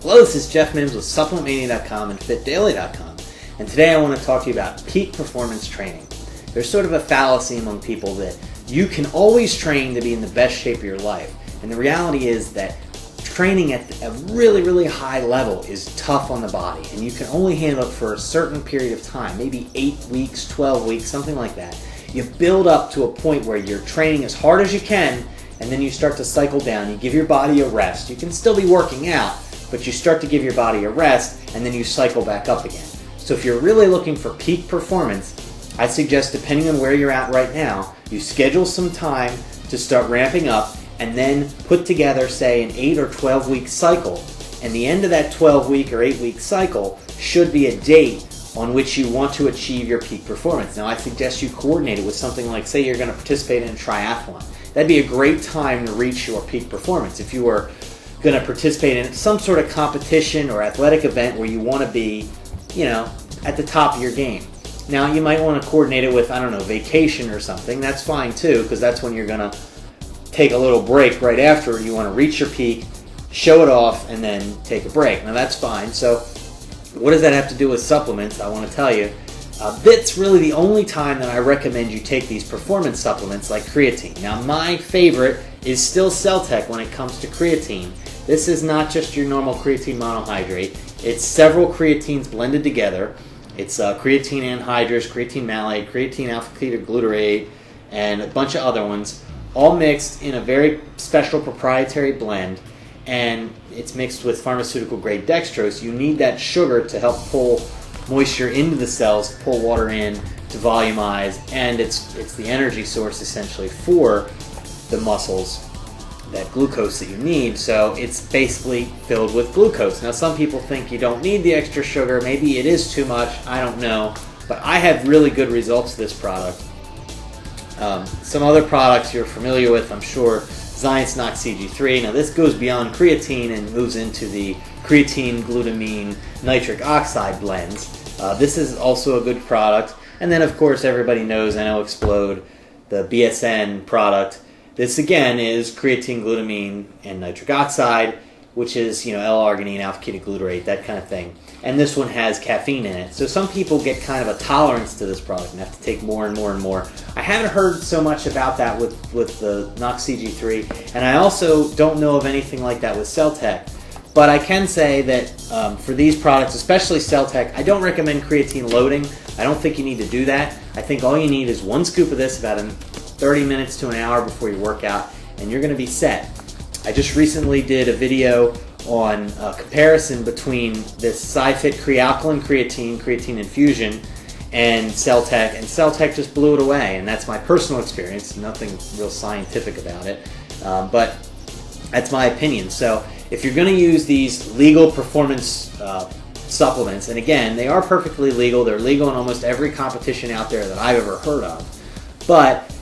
Hello, this is Jeff Mims with SupplementMania.com and FitDaily.com, and today I want to talk to you about peak performance training. There's sort of a fallacy among people that you can always train to be in the best shape of your life, and the reality is that training at a really, really high level is tough on the body, and you can only handle it for a certain period of time, maybe 8 weeks, 12 weeks, something like that. You build up to a point where you're training as hard as you can, and then you start to cycle down. You give your body a rest. You can still be working out, but you start to give your body a rest, and then you cycle back up again. So if you're really looking for peak performance, I suggest, depending on where you're at right now, you schedule some time to start ramping up, and then put together, say, an 8 or 12 week cycle. And the end of that 12 week or 8 week cycle should be a date on which you want to achieve your peak performance. Now, I suggest you coordinate it with something like, say, you're going to participate in a triathlon. That'd be a great time to reach your peak performance. If you were going to participate in some sort of competition or athletic event where you want to be, at the top of your game. Now, you might want to coordinate it with, vacation or something. That's fine too, because that's when you're going to take a little break right after. You want to reach your peak, show it off, and then take a break. Now, that's fine. So what does that have to do with supplements? I want to tell you. That's really the only time that I recommend you take these performance supplements like creatine. Now, my favorite is still CellTech when it comes to creatine. This is not just your normal creatine monohydrate. It's several creatines blended together. It's creatine anhydrous, creatine malate, creatine alpha-ketoglutarate, and a bunch of other ones, all mixed in a very special proprietary blend, and it's mixed with pharmaceutical-grade dextrose. You need that sugar to help pull moisture into the cells, pull water in, to volumize, and it's the energy source essentially for the muscles, that glucose that you need. So it's basically filled with glucose. Now, some people think you don't need the extra sugar. Maybe it is too much. I don't know, but I have really good results with this product. Some other products you're familiar with, I'm sure, Xience NO-xCG3. Now, this goes beyond creatine and moves into the creatine, glutamine, nitric oxide blends. This is also a good product. And then, of course, everybody knows NO-xplode, the BSN product. This, again, is creatine, glutamine, and nitric oxide, which is, L-arginine, alpha-ketoglutarate, that kind of thing. And this one has caffeine in it. So some people get kind of a tolerance to this product and have to take more and more and more. I haven't heard so much about that with the NO-xCG3, and I also don't know of anything like that with CellTech. But I can say that for these products, especially CellTech, I don't recommend creatine loading. I don't think you need to do that. I think all you need is 1 scoop of this about 30 minutes to an hour before your workout, and you're going to be set. I just recently did a video on a comparison between this SciFit Kre-Alkalyn creatine infusion, and CellTech just blew it away, and that's my personal experience. Nothing real scientific about it, but that's my opinion. So if you're going to use these legal performance supplements, and again, they are perfectly legal. They're legal in almost every competition out there that I've ever heard of, but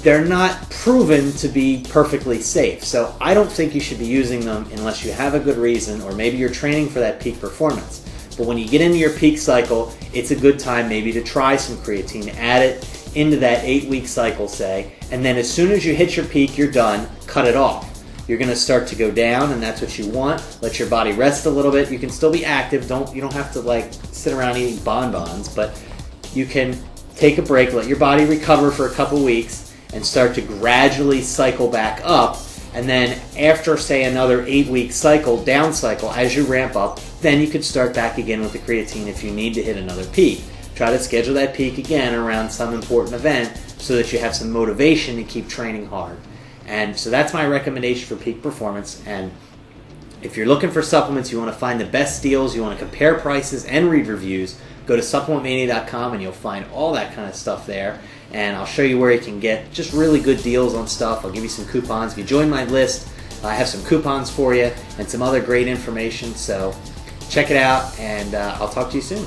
they're not proven to be perfectly safe. So I don't think you should be using them unless you have a good reason, or maybe you're training for that peak performance. But when you get into your peak cycle, it's a good time maybe to try some creatine, add it into that 8-week cycle, say, and then as soon as you hit your peak, you're done, cut it off. You're going to start to go down, and that's what you want. Let your body rest a little bit. You can still be active. You don't have to sit around eating bonbons, but you can take a break, let your body recover for a couple weeks, and start to gradually cycle back up. And then after, say, another 8-week cycle, down cycle, as you ramp up, then you could start back again with the creatine if you need to hit another peak. Try to schedule that peak again around some important event so that you have some motivation to keep training hard. And so that's my recommendation for peak performance. And if you're looking for supplements, you want to find the best deals, you want to compare prices and read reviews, go to SupplementMania.com and you'll find all that kind of stuff there. And I'll show you where you can get just really good deals on stuff. I'll give you some coupons. If you join my list, I have some coupons for you and some other great information. So check it out, and I'll talk to you soon.